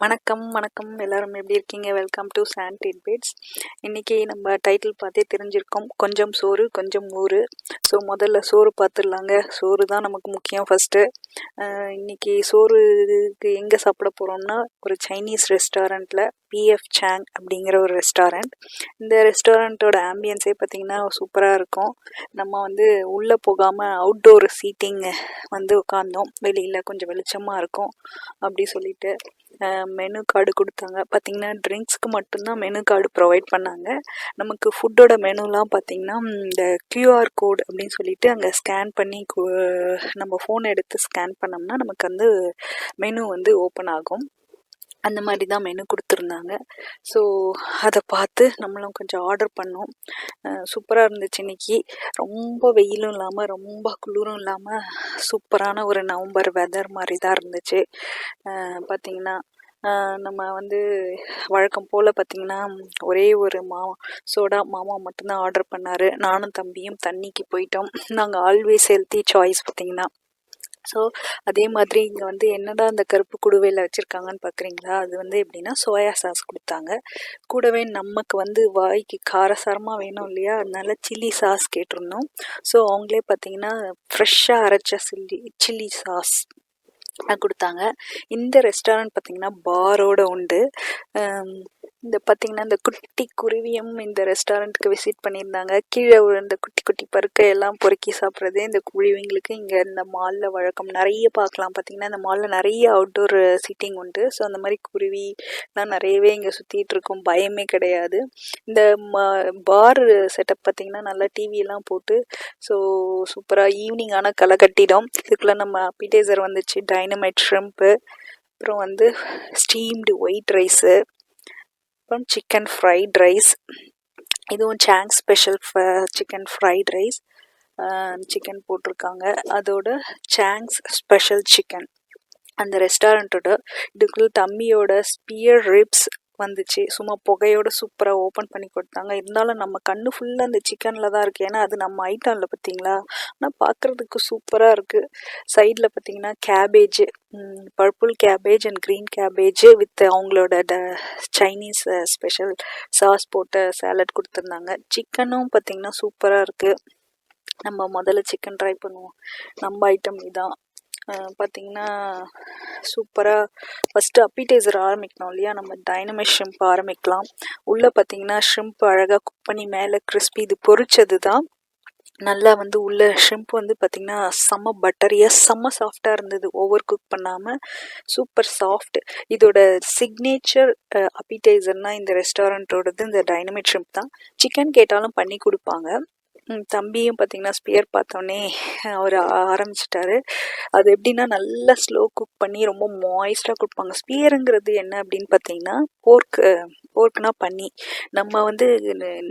வணக்கம் வணக்கம் எல்லாரும் எப்படி இருக்கீங்க? வெல்கம் டு சாண்ட் இட்பிட்ஸ். இன்றைக்கி நம்ம டைட்டில் பார்த்தே தெரிஞ்சிருக்கோம், கொஞ்சம் சோறு கொஞ்சம் ஊறு. ஸோ முதல்ல சோறு பார்த்துடலாங்க. சோறு தான் நமக்கு முக்கியம் ஃபஸ்ட்டு. இன்றைக்கி சோறுக்கு எங்கே சாப்பிட போகிறோம்னா, ஒரு சைனீஸ் ரெஸ்டாரண்ட்டில், பிஎஃப் சாங் அப்படிங்கிற ஒரு ரெஸ்டாரண்ட். இந்த ரெஸ்டாரண்ட்டோட ஆம்பியன்ஸே பார்த்திங்கன்னா சூப்பராக இருக்கும். நம்ம வந்து உள்ளே போகாமல் அவுட்டோர் சீட்டிங் வந்து உட்காந்தோம். வெளியில் கொஞ்சம் வெளிச்சமாக இருக்கும் அப்படி சொல்லிட்டு மெனு கார்டு கொடுத்தாங்க. பார்த்திங்கன்னா ட்ரிங்க்ஸ்க்கு மட்டும்தான் மெனு கார்டு ப்ரொவைட் பண்ணாங்க. நமக்கு ஃபுட்டோட மெனுலாம் பார்த்திங்கன்னா இந்த கியூஆர் கோட் அப்படின்னு சொல்லிட்டு அங்கே ஸ்கேன் பண்ணி நம்ம ஃபோன் எடுத்து ஸ்கேன் பண்ணோம்னா நமக்கு வந்து மெனு வந்து ஓப்பன் ஆகும். அந்த மாதிரி தான் மெனு கொடுத்துருந்தாங்க. ஸோ அதை பார்த்து நம்மளும் கொஞ்சம் ஆர்டர் பண்ணோம். சூப்பராக இருந்துச்சு. இன்றைக்கி ரொம்ப வெயிலும் இல்லாமல் ரொம்ப குளிரும் இல்லாமல் சூப்பரான ஒரு நவம்பர் வெதர் மாதிரி தான் இருந்துச்சு. பார்த்திங்கன்னா நம்ம வந்து வழக்கம் போல் பார்த்திங்கன்னா ஒரே ஒரு சோடா மாமா மட்டும்தான் ஆர்டர் பண்ணார். நானும் தம்பியும் தண்ணிக்கு போயிட்டோம். நாங்கள் ஆல்வேஸ் ஹெல்த்தி சாய்ஸ் பார்த்திங்கன்னா. ஸோ அதே மாதிரி இங்கே வந்து என்னடா அந்த கருப்பு குடுவையில் வச்சுருக்காங்கன்னு பார்க்குறீங்களா? அது வந்து எப்படின்னா சோயா சாஸ் கொடுத்தாங்க. கூடவே நமக்கு வந்து வாய்க்கு காரசாரமாக வேணும் இல்லையா, அதனால சில்லி சாஸ் கேட்டிருந்தோம். ஸோ அவங்களே பார்த்திங்கன்னா ஃப்ரெஷ்ஷாக அரைச்ச சில்லி சாஸ் கொடுத்தாங்க. இந்த ரெஸ்டாரண்ட் பார்த்திங்கன்னா பாரோட உண்டு. இந்த பார்த்திங்கன்னா இந்த குட்டி குருவியும் இந்த ரெஸ்டாரண்ட்டுக்கு விசிட் பண்ணியிருந்தாங்க. கீழே இந்த குட்டி குட்டி பருக்கை எல்லாம் பொறுக்கி சாப்பிட்றதே இந்த குருவிங்களுக்கு இங்கே இந்த மாலில் வழக்கம். நிறைய பார்க்கலாம். பார்த்திங்கன்னா இந்த மாலில் நிறைய அவுட்டோர் சீட்டிங் உண்டு. ஸோ அந்த மாதிரி குருவிலாம் நிறையவே இங்கே சுற்றிட்டு இருக்கும், பயமே கிடையாது. இந்த பார் செட்டப் பார்த்திங்கன்னா நல்லா டிவியெல்லாம் போட்டு ஸோ சூப்பராக ஈவினிங் ஆனால் களை கட்டிடும். இதுக்குள்ளே நம்ம அப்பீடைசர் வந்துச்சு, டைனமைட் ஷ்ரிம்ப்பு, அப்புறம் வந்து ஸ்டீம்டு ஒயிட் ரைஸு, அப்புறம் சிக்கன் ஃப்ரைட் ரைஸ். இதுவும் song special chicken fried rice. Chicken போட்டிருக்காங்க, அதோட சாங்ஸ் ஸ்பெஷல் சிக்கன். அந்த ரெஸ்டாரண்ட்டோட இதுக்குள்ள தம்பியோட ஸ்பியர் ரிப்ஸ் வந்துச்சு. சும்மா புகையோட சூப்பராக ஓப்பன் பண்ணி கொடுத்தாங்க. இருந்தாலும் நம்ம கண்ணு ஃபுல்லாக அந்த சிக்கனில் தான் இருக்குது. ஏன்னா அது நம்ம ஐட்டம் இல்லை பார்த்தீங்களா. ஆனால் பார்க்குறதுக்கு சூப்பராக இருக்குது. சைடில் பார்த்தீங்கன்னா cabbage, purple cabbage and green cabbage with அவங்களோட சைனீஸ் ஸ்பெஷல் சாஸ் போட்ட சாலட் கொடுத்துருந்தாங்க. சிக்கனும் பார்த்திங்கன்னா சூப்பராக இருக்குது. நம்ம முதல்ல சிக்கன் ட்ரை பண்ணுவோம். நம்ம ஐட்டம் இதான். பார்த்திங்கன்னா சூப்பராக ஃபஸ்ட்டு அப்பீடைசர் ஆரம்பிக்கணும் இல்லையா, நம்ம டைனமைட் ஷ்ரிம்ப் ஆரம்பிக்கலாம். உள்ளே பார்த்திங்கன்னா ஷ்ரிம்ப் அழகாக குக் பண்ணி மேலே கிறிஸ்பி, இது பொரிச்சது தான். நல்லா வந்து உள்ள ஷ்ரிம்ப் வந்து பார்த்திங்கன்னா செம்ம பட்டரியாக செம்ம சாஃப்டாக இருந்தது, ஓவர் குக் பண்ணாமல் சூப்பர் சாஃப்ட். இதோட சிக்னேச்சர் அப்பீடைசர்னால் இந்த ரெஸ்டாரண்ட்டோடது இந்த டைனமைட் ஷ்ரிம்ப் தான். சிக்கன் கேட்டாலும் பண்ணி கொடுப்பாங்க. தம்பியும் பார்த்திங்கன்னா ஸ்பியர் பார்த்தோன்னே அவர் ஆரம்பிச்சிட்டாரு. அது எப்படின்னா நல்லா ஸ்லோ குக் பண்ணி ரொம்ப மாய்ஸ்டாக கொடுப்பாங்க. ஸ்பியருங்கிறது என்ன அப்படின்னு பார்த்தீங்கன்னா போர்க்குனா பன்னி. நம்ம வந்து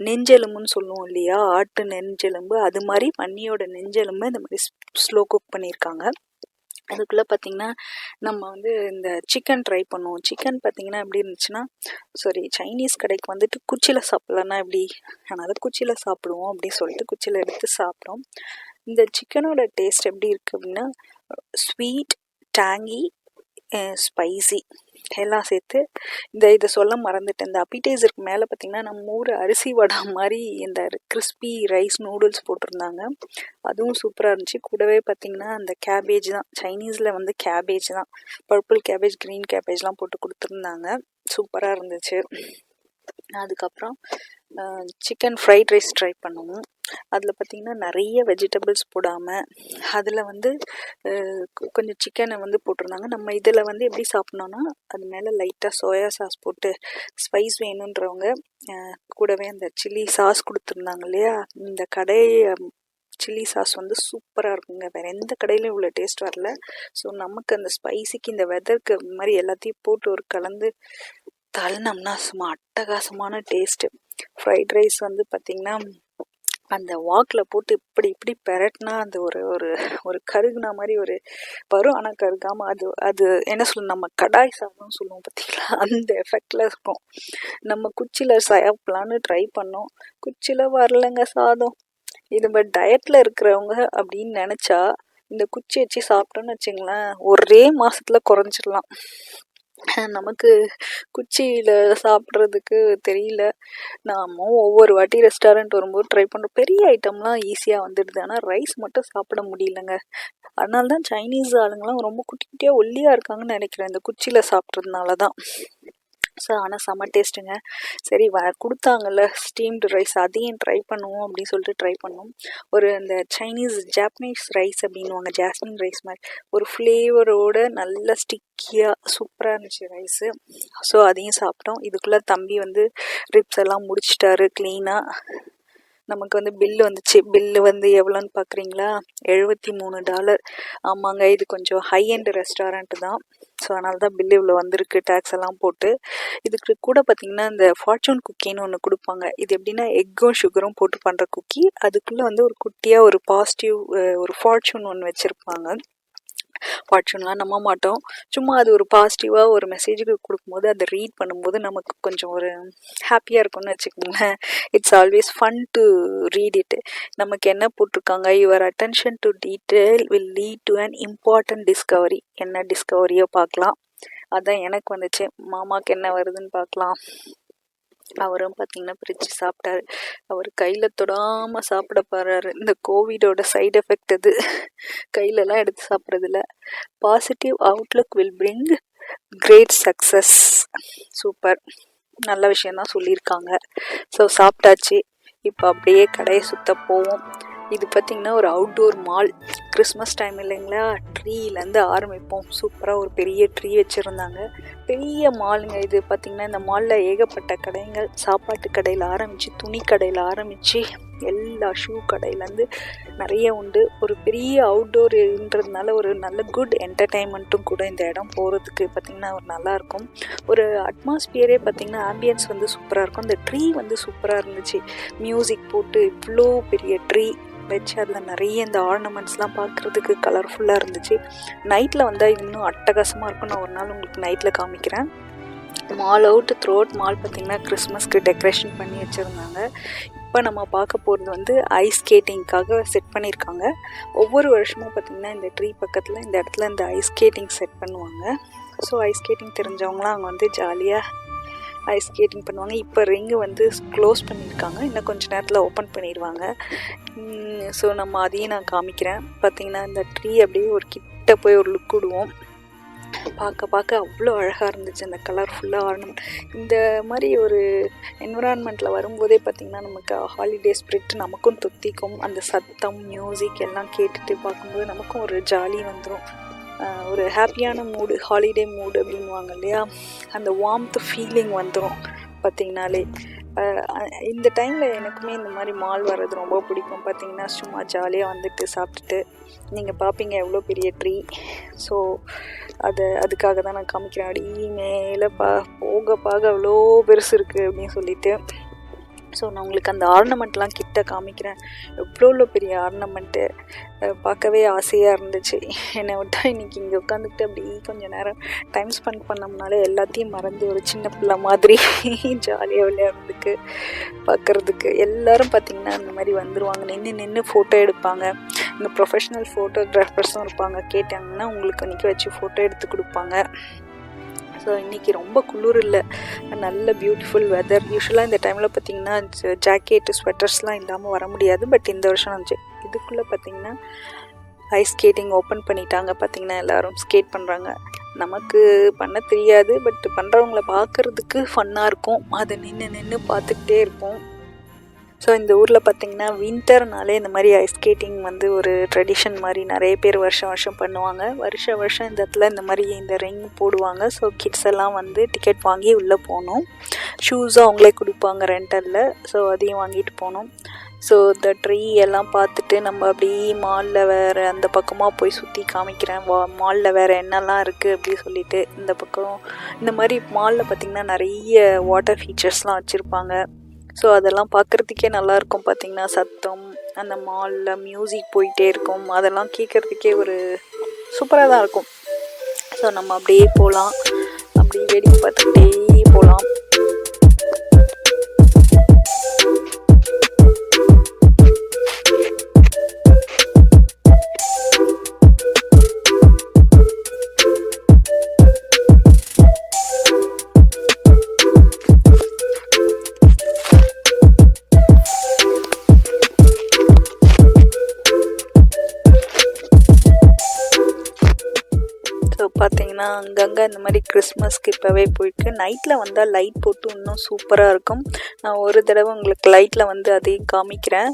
நெஞ்செலும்புன்னு சொல்லுவோம் இல்லையா, ஆட்டு நெஞ்செலும்பு, அது மாதிரி பன்னியோட நெஞ்செலும்பு இந்த மாதிரி ஸ்லோ குக் பண்ணியிருக்காங்க. அதுக்குள்ளே பார்த்திங்கன்னா நம்ம வந்து இந்த சிக்கன் ட்ரை பண்ணுவோம். சிக்கன் பார்த்திங்கன்னா எப்படி இருந்துச்சுன்னா, சைனீஸ் கடைக்கு வந்துட்டு குச்சியில் சாப்பிட்லன்னா எப்படி, அதனால் குச்சியில் சாப்பிடுவோம் அப்படின்னு சொல்லிட்டு குச்சியில் எடுத்து சாப்பிட்டோம். இந்த சிக்கனோட டேஸ்ட் எப்படி இருக்குது அப்படின்னா ஸ்வீட், டேங்கி, ஸ்பைசி எல்லாம் சேர்த்து. இதை சொல்ல மறந்துட்டேன். இந்த அப்பீடைசருக்கு மேலே பார்த்திங்கன்னா நம்ம ஊர் அரிசி வடை மாதிரி இந்த கிறிஸ்பி ரைஸ் நூடுல்ஸ் போட்டிருந்தாங்க. அதுவும் சூப்பராக இருந்துச்சு. கூடவே பார்த்திங்கன்னா அந்த கேபேஜ் தான், சைனீஸில் வந்து கேபேஜ் தான், பர்பிள் கேபேஜ், க்ரீன் கேபேஜ்லாம் போட்டு கொடுத்துருந்தாங்க. சூப்பராக இருந்துச்சு. அதுக்கப்புறம் சிக்கன் ஃப்ரைட் ரைஸ் ட்ரை பண்ணுவோம். அதில் பார்த்திங்கன்னா நிறைய வெஜிடபிள்ஸ் போடாமல் அதில் வந்து கொஞ்சம் சிக்கனை வந்து போட்டிருந்தாங்க. நம்ம இதில் வந்து எப்படி சாப்பிட்னோன்னா அது மேலே லைட்டாக சோயா சாஸ் போட்டு, ஸ்பைஸ் வேணுன்றவங்க கூடவே அந்த சில்லி சாஸ் கொடுத்துருந்தாங்க இல்லையா. இந்த கடை சில்லி சாஸ் வந்து சூப்பராக இருக்குங்க. வேறு எந்த கடையிலும் இவ்வளோ டேஸ்ட் வரல. ஸோ நமக்கு அந்த ஸ்பைசிக்கு இந்த வெதருக்கு இந்த மாதிரி எல்லாத்தையும் போட்டு ஒரு கலந்து தள்ளினோம்னா சும்மா அட்டகாசமான டேஸ்ட்டு. ஃப்ரைட் ரைஸ் வந்து பார்த்திங்கன்னா அந்த வாக்கில் போட்டு இப்படி பெரட்டினா அந்த ஒரு ஒரு ஒரு கருகுனா மாதிரி ஒரு வரும். ஆனால் கருகாமல் அது என்ன சொல்லணும், நம்ம கடாய் சாதம்னு சொல்லுவோம் பார்த்தீங்களா, அந்த எஃபெக்டில் இருக்கும். நம்ம குச்சியில் சாப்பிட்லான்னு ட்ரை பண்ணோம், குச்சியில் வரலைங்க சாதம். இது நம்ம டயட்டில் இருக்கிறவங்க அப்படின்னு நினச்சா இந்த குச்சி வச்சு சாப்பிட்டோன்னு வச்சுங்களேன், ஒரே மாசத்துல குறைஞ்சிடலாம். நமக்கு குச்சியில் சாப்பிட்றதுக்கு தெரியல. நாம ஒவ்வொரு வாட்டி ரெஸ்டாரண்ட் வரும்போது ட்ரை பண்ணுறோம். பெரிய ஐட்டம்லாம் ஈஸியாக வந்துடுது, ஆனால் ரைஸ் மட்டும் சாப்பிட முடியலங்க. அதனால தான் சைனீஸ் ஆளுங்கெல்லாம் ரொம்ப குட்டி குட்டியாக ஒல்லியாக இருக்காங்கன்னு நினைக்கிறேன், இந்த குச்சியில் சாப்பிட்றதுனால தான். ஸோ ஆனால் செம்ம டேஸ்ட்டுங்க. சரி கொடுத்தாங்கல்ல ஸ்டீம்டு ரைஸ், அதையும் ட்ரை பண்ணுவோம் அப்படின்னு சொல்லிட்டு ட்ரை பண்ணோம். ஒரு இந்த ஜாப்பனீஸ் ரைஸ் அப்படின்வாங்க, ஜாஸ்மின் ரைஸ் மாதிரி ஒரு ஃப்ளேவரோட நல்ல ஸ்டிக்கியாக சூப்பராக இருந்துச்சு ரைஸு. ஸோ அதையும் சாப்பிட்டோம். இதுக்குள்ளே தம்பி வந்து ரிப்ஸ் எல்லாம் முடிச்சிட்டாரு க்ளீனாக. நமக்கு வந்து பில்லு வந்துச்சு. பில்லு வந்து எவ்வளோன்னு பார்க்குறீங்களா? $73. ஆமாங்க, இது கொஞ்சம் ஹை எண்ட் ரெஸ்டாரண்ட்டு தான். ஸோ அதனால தான் பில்லு இவ்வளோ வந்திருக்கு, டேக்ஸ் எல்லாம் போட்டு. இதுக்கு கூட பார்த்திங்கன்னா இந்த ஃபார்ச்சூன் குக்கின்னு ஒன்று கொடுப்பாங்க. இது எப்படின்னா எக்கும் சுகரும் போட்டு பண்ணுற குக்கி. அதுக்குள்ளே வந்து ஒரு குட்டியாக ஒரு பாசிட்டிவ் ஒரு ஃபார்ச்சூன் ஒன்று வச்சுருப்பாங்க. ஃபார்ச்சூன்லாம் நம்ப மாட்டோம், சும்மா அது ஒரு பாசிட்டிவாக ஒரு மெசேஜுக்கு கொடுக்கும்போது அதை ரீட் பண்ணும்போது நமக்கு கொஞ்சம் ஒரு ஹாப்பியாக இருக்கும்னு வச்சுக்கோங்களேன். It's always fun to read it. நமக்கு என்ன போட்டிருக்காங்க, your attention to detail will lead to an important Discovery. என்ன டிஸ்கவரியோ பார்க்கலாம். அதான் எனக்கு வந்துச்சு. மாமாவுக்கு என்ன வருதுன்னு பார்க்கலாம். அவரும் பார்த்தீங்கன்னா பிரித்து சாப்பிட்டாரு. அவர் கையில் தொடாமல் சாப்பிட போகிறாரு. இந்த கோவிடோட சைடு எஃபெக்ட் அது, கையிலலாம் எடுத்து சாப்பிட்றதில்ல. Positive outlook will bring great success. Super, நல்ல விஷயந்தான் சொல்லியிருக்காங்க. ஸோ சாப்பிட்டாச்சு. இப்போ அப்படியே கடையை சுற்ற போவோம். இது பார்த்திங்கன்னா ஒரு அவுட்டோர் மால். கிறிஸ்மஸ் டைம் இல்லைங்களா, ட்ரீலேருந்து ஆரம்பிப்போம். சூப்பராக ஒரு பெரிய ட்ரீ வச்சுருந்தாங்க. பெரிய மாலுங்க இது. பார்த்திங்கன்னா இந்த மாலில் ஏகப்பட்ட கடைகள், சாப்பாட்டு கடையில் ஆரம்பித்து துணி கடையில் ஆரம்பித்து எல்லா ஷூ கடையிலேருந்து நிறைய உண்டு. ஒரு பெரிய அவுட்டோர்ன்றதுனால ஒரு நல்ல குட் என்டர்டெயின்மெண்ட்டும் கூட இந்த இடம் போகிறதுக்கு பார்த்திங்கன்னா ஒரு நல்லாயிருக்கும். ஒரு அட்மாஸ்பியரே பார்த்திங்கன்னா ஆம்பியன்ஸ் வந்து சூப்பராக இருக்கும். இந்த ட்ரீ வந்து சூப்பராக இருந்துச்சு. மியூசிக் போட்டு இவ்வளோ பெரிய ட்ரீ வச்சு அதில் நிறைய இந்த ஆர்னமெண்ட்ஸ்லாம் பார்க்குறதுக்கு கலர்ஃபுல்லாக இருந்துச்சு. நைட்டில் வந்தால் இன்னும் அட்டகாசமாக இருக்கும். நான் ஒரு நாள் உங்களுக்கு நைட்டில் காமிக்கிறேன். Mall out through out mall பார்த்திங்கன்னா கிறிஸ்மஸ்க்கு டெக்கரேஷன் பண்ணி வச்சுருந்தாங்க. இப்போ நம்ம பார்க்க போகிறது வந்து ஐஸ் ஸ்கேட்டிங்காக செட் பண்ணியிருக்காங்க. ஒவ்வொரு வருஷமும் பார்த்திங்கன்னா இந்த ட்ரீ பக்கத்தில் இந்த இடத்துல இந்த ஐஸ் ஸ்கேட்டிங் செட் பண்ணுவாங்க. ஸோ ஐஸ் ஸ்கேட்டிங் தெரிஞ்சவங்களாம் அங்கே வந்து ஜாலியாக ஐஸ் ஸ்கேட்டிங் பண்ணுவாங்க. இப்போ ரிங்கு வந்து க்ளோஸ் பண்ணியிருக்காங்க, இன்னும் கொஞ்சம் நேரத்தில் ஓப்பன் பண்ணிடுவாங்க. ஸோ நம்ம அதையும் நான் காமிக்கிறேன். பார்த்திங்கன்னா இந்த ட்ரீ அப்படியே ஒரு கிட்ட போய் ஒரு லுக் விடுவோம். பார்க்க அவ்வளோ அழகாக இருந்துச்சு அந்த கலர்ஃபுல்லாக ஆர்னமெண்ட். இந்த மாதிரி ஒரு என்விரான்மெண்ட்டில் வரும்போதே பார்த்திங்கன்னா நமக்கு ஹாலிடே ஸ்பிரிட் நமக்கும் தொத்திக்கும். அந்த சத்தம் மியூசிக் எல்லாம் கேட்டுட்டு பார்க்கும்போது நமக்கும் ஒரு ஜாலி வந்துடும். ஒரு ஹாப்பியான மூடு, ஹாலிடே மூடு அப்படின்வாங்க இல்லையா, அந்த வார்ம்த் ஃபீலிங் வந்துடும் பார்த்திங்கனாலே. இந்த டைமில் எனக்குமே இந்த மாதிரி மால் வர்றது ரொம்ப பிடிக்கும். பார்த்திங்கன்னா சும்மா ஜாலியாக வந்துட்டு சாப்பிட்டுட்டு நீங்கள் பார்ப்பீங்க எவ்வளோ பெரிய ட்ரீ. ஸோ அதுக்காக தான் நான் காமிக்கிறேன். அடி மேலே போக அவ்வளோ பெருசு இருக்குது அப்படின்னு சொல்லிட்டு. ஸோ நான் உங்களுக்கு அந்த ஆர்னமெண்ட்லாம் கிட்ட காமிக்கிறேன். எவ்வளோ பெரிய ஆர்னமெண்ட்டு, பார்க்கவே ஆசையாக இருந்துச்சு. என்னை விட்டால் இன்றைக்கி இங்கே உட்காந்துக்கிட்டு அப்படி கொஞ்சம் நேரம் டைம் ஸ்பெண்ட் பண்ணோம்னாலே எல்லாத்தையும் மறந்து ஒரு சின்ன பிள்ளை மாதிரி ஜாலியாக விளையாடுறதுக்கு பார்க்குறதுக்கு. எல்லோரும் பார்த்திங்கன்னா அந்த மாதிரி வந்துடுவாங்க, நின்று ஃபோட்டோ எடுப்பாங்க. இங்கே ப்ரொஃபஷ்னல் ஃபோட்டோகிராஃபர்ஸும் இருப்பாங்க. கேட்டாங்கன்னா உங்களுக்கு நிற்க வச்சு ஃபோட்டோ எடுத்து கொடுப்பாங்க. ஸோ இன்றைக்கி ரொம்ப குளிர் இல்லை, நல்ல பியூட்டிஃபுல் வெதர். யூஸ்வலாக இந்த டைமில் பார்த்திங்கன்னா ஜாக்கெட்டு ஸ்வெட்டர்ஸ்லாம் இல்லாமல் வர முடியாது. பட் இந்த வருஷம் வந்துச்சு. இதுக்குள்ளே பார்த்திங்கன்னா ஐஸ் ஸ்கேட்டிங் ஓப்பன் பண்ணிட்டாங்க. பார்த்திங்கன்னா எல்லோரும் ஸ்கேட் பண்ணுறாங்க. நமக்கு பண்ண தெரியாது, பட் பண்ணுறவங்கள பார்க்குறதுக்கு ஃபன்னாக இருக்கும். அதை நின்று பார்த்துக்கிட்டே இருப்போம். ஸோ இந்த ஊரில் பார்த்திங்கன்னா வின்டர்னாலே இந்த மாதிரி ஐஸ் ஸ்கேட்டிங் வந்து ஒரு ட்ரெடிஷன் மாதிரி நிறைய பேர் வருஷம் பண்ணுவாங்க. வருஷம் இந்த இடத்துல இந்த மாதிரி இந்த ரிங் போடுவாங்க. ஸோ கிட்ஸ் எல்லாம் வந்து டிக்கெட் வாங்கி உள்ளே போகணும். ஷூஸும் அவங்களே கொடுப்பாங்க ரெண்டலில். ஸோ அதையும் வாங்கிட்டு போகணும். ஸோ இந்த ட்ரீ எல்லாம் பார்த்துட்டு நம்ம அப்படி மாலில் வேறு அந்த பக்கமாக போய் சுற்றி காமிக்கிறேன். மாலில் வேறு என்னெல்லாம் இருக்குது அப்படி சொல்லிட்டு. இந்த பக்கம் இந்த மாதிரி மாலில் பார்த்திங்கன்னா நிறைய வாட்டர் ஃபீச்சர்ஸ்லாம் வச்சுருப்பாங்க. ஸோ அதெல்லாம் பார்க்குறதுக்கே நல்லாயிருக்கும். பார்த்திங்கன்னா சத்தம், அந்த மாலில் மியூசிக் போயிட்டே இருக்கும், அதெல்லாம் கேட்குறதுக்கே ஒரு சூப்பராக தான் இருக்கும். ஸோ நம்ம அப்படியே போகலாம், அப்படியே வேடிக்கை பார்த்துக்கிட்டே போகலாம். பார்த்திங்கன்னா அங்கங்கே இந்த மாதிரி கிறிஸ்மஸ்க்கு இப்போவே போயிருக்கு. நைட்டில் வந்தால் லைட் போட்டு இன்னும் சூப்பராக இருக்கும். நான் ஒரு தடவை உங்களுக்கு லைட்டில் வந்து அதையும் காமிக்கிறேன்.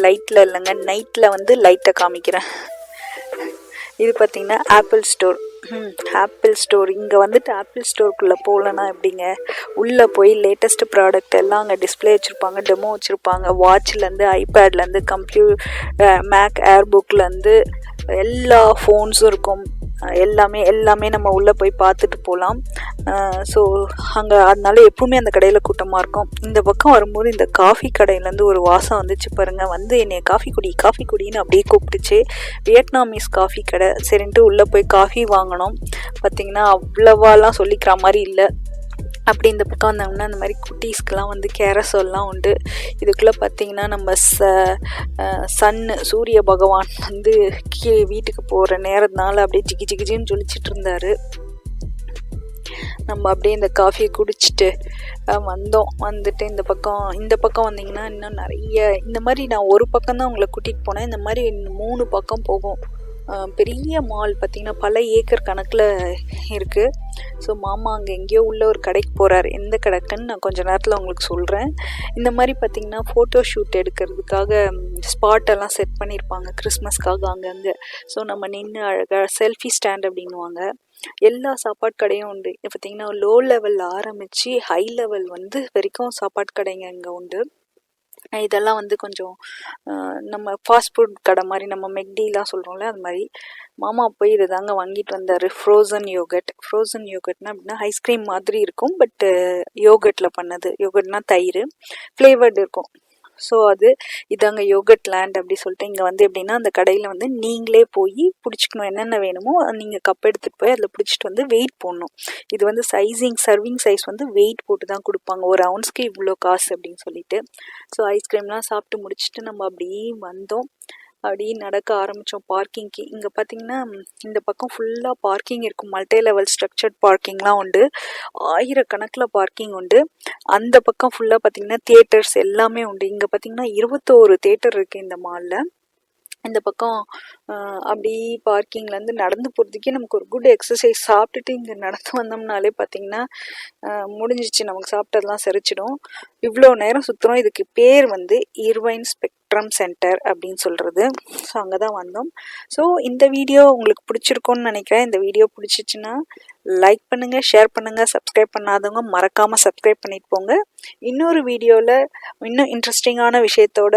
லைட்டில் இல்லைங்க, நைட்டில் வந்து லைட்டை காமிக்கிறேன். இது பார்த்திங்கன்னா ஆப்பிள் ஸ்டோர். Apple store. இங்கே வந்துட்டு ஆப்பிள் ஸ்டோருக்குள்ளே போகலன்னா எப்படிங்க, உள்ளே போய் லேட்டஸ்ட் ப்ராடக்ட் எல்லாம் அங்கே டிஸ்பிளே வச்சுருப்பாங்க, டெமோ வச்சுருப்பாங்க. வாட்ச்லேருந்து ஐபேட்லேருந்து மேக் ஏர்புக்லேருந்து எல்லா ஃபோன்ஸும் இருக்கும். எல்லாமே நம்ம உள்ளே போய் பார்த்துட்டு போகலாம். ஸோ அங்கே அதனால எப்பவுமே அந்த கடையில் கூட்டமாக இருக்கும். இந்த பக்கம் வரும்போது இந்த காஃபி கடையிலேருந்து ஒரு வாசம் வந்துச்சு பாருங்கள். வந்து என்னை காஃபி குடின்னு அப்படியே கூப்பிட்டுச்சு. வியட்நாமீஸ் காஃபி கடை. சரின்ட்டு உள்ளே போய் காஃபி வாங்கினோம். பார்த்திங்கன்னா அவ்வளவாலாம் சொல்லிக்கிற மாதிரி இல்லை. அப்படி இந்த பக்கம் வந்தோம்னா இந்த மாதிரி குட்டீஸ்க்கெலாம் வந்து கேரசோல்லாம் உண்டு. இதுக்குள்ளே பார்த்திங்கன்னா நம்ம சூரிய பகவான் வந்து வீட்டுக்கு போகிற நேரத்தினால அப்படியே ஜிகின்னு ஜொலிச்சிட்டு இருந்தார். நம்ம அப்படியே இந்த காஃபியை குடிச்சிட்டு வந்துட்டு இந்த பக்கம் வந்தீங்கன்னா இன்னும் நிறைய இந்த மாதிரி, நான் ஒரு பக்கம் தான் உங்களை கூட்டிகிட்டு போனேன். இந்த மாதிரி 3 பக்கம் போகும். பெரிய மால் பார்த்திங்கன்னா பல ஏக்கர் கணக்கில் இருக்குது. ஸோ மாமா அங்கே எங்கேயோ உள்ள ஒரு கடைக்கு போகிறாரு. எந்த கடைக்குன்னு நான் கொஞ்சம் நேரத்தில் உங்களுக்கு சொல்கிறேன். இந்த மாதிரி பார்த்திங்கன்னா ஃபோட்டோ ஷூட் எடுக்கிறதுக்காக ஸ்பாட்டெல்லாம் செட் பண்ணியிருப்பாங்க கிறிஸ்மஸ்க்காக அங்கங்கே. ஸோ நம்ம நின்று அழகாக செல்ஃபி ஸ்டாண்ட் அப்படின்னுவாங்க. எல்லா சாப்பாடு கடையும் உண்டு. பார்த்திங்கன்னா லோ லெவல் ஆரம்பித்து ஹை லெவல் வந்து வரைக்கும் சாப்பாடு கடைங்க இங்கே உண்டு. இதெல்லாம் வந்து கொஞ்சம் நம்ம ஃபாஸ்ட் ஃபுட் கடை மாதிரி, நம்ம மெக்டிலாம் சொல்கிறோம்ல அது மாதிரி. மாமா போய் இது தாங்க வாங்கிட்டு வந்தார். ஃப்ரோசன் யோகர்ட்னா அப்படின்னா ஐஸ்கிரீம் மாதிரி இருக்கும், பட்டு யோகர்ட்டில் பண்ணது. யோகர்ட்னா தயிர் ஃப்ளேவர்டு இருக்கும். ஸோ இதாங்க யோகர்ட் லேண்ட் அப்படி சொல்லிட்டு. இங்கே வந்து எப்படின்னா அந்த கடையில் வந்து நீங்களே போய் பிடிச்சிக்கணும். என்னென்ன வேணுமோ நீங்கள் கப் எடுத்துகிட்டு போய் அதில் பிடிச்சிட்டு வந்து வெயிட் போடணும். இது வந்து சர்விங் சைஸ் வந்து வெயிட் போட்டு தான் கொடுப்பாங்க. ஒரு அவுன்ஸ்க்கு இவ்வளோ காசு அப்படின்னு சொல்லிட்டு. ஸோ ஐஸ்கிரீம்லாம் சாப்பிட்டு முடிச்சுட்டு நம்ம அப்படியே வந்தோம். அப்படியே நடக்க ஆரம்பித்தோம் பார்க்கிங்க்கு. இங்கே பார்த்திங்கன்னா இந்த பக்கம் ஃபுல்லாக பார்க்கிங் இருக்கும். மல்டி லெவல் ஸ்ட்ரக்சர்ட் பார்க்கிங்லாம் உண்டு. 1000 கணக்கில் பார்க்கிங் உண்டு. அந்த பக்கம் ஃபுல்லாக பார்த்திங்கன்னா தியேட்டர்ஸ் எல்லாமே உண்டு. இங்கே பார்த்திங்கன்னா 21 தியேட்டர் இருக்குது இந்த மாலில். இந்த பக்கம் அப்படி பார்க்கிங்லேருந்து நடந்து போகிறதுக்கே நமக்கு ஒரு குட் எக்ஸசைஸ். சாப்பிட்டுட்டு இங்கே நடந்து வந்தோம்னாலே பார்த்திங்கன்னா முடிஞ்சிச்சு, நமக்கு சாப்பிட்டதெல்லாம் செரிச்சிடும். இவ்வளோ நேரம் சுற்றுறோம். இதுக்கு பேர் வந்து இர்வைன் ஸ்பெக்ட்ரம் சென்டர் அப்படின்னு சொல்கிறது. ஸோ அங்கே தான் வந்தோம். ஸோ இந்த வீடியோ உங்களுக்கு பிடிச்சிருக்கும்னு நினைக்கிறேன். இந்த வீடியோ பிடிச்சிச்சின்னா லைக் பண்ணுங்கள், ஷேர் பண்ணுங்கள். சப்ஸ்கிரைப் பண்ணாதவங்க மறக்காமல் சப்ஸ்கிரைப் பண்ணிட்டு போங்க. இன்னொரு வீடியோவில் இன்னும் இன்ட்ரெஸ்டிங்கான விஷயத்தோட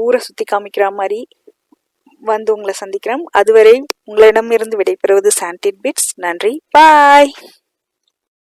ஊரை சுற்றி காமிக்கிற மாதிரி வந்து உங்களை சந்திக்கிறேன். அதுவரை உங்களிடமிருந்து விடைபெறுவது சாண்டிட் பிட்ஸ். நன்றி, பாய்.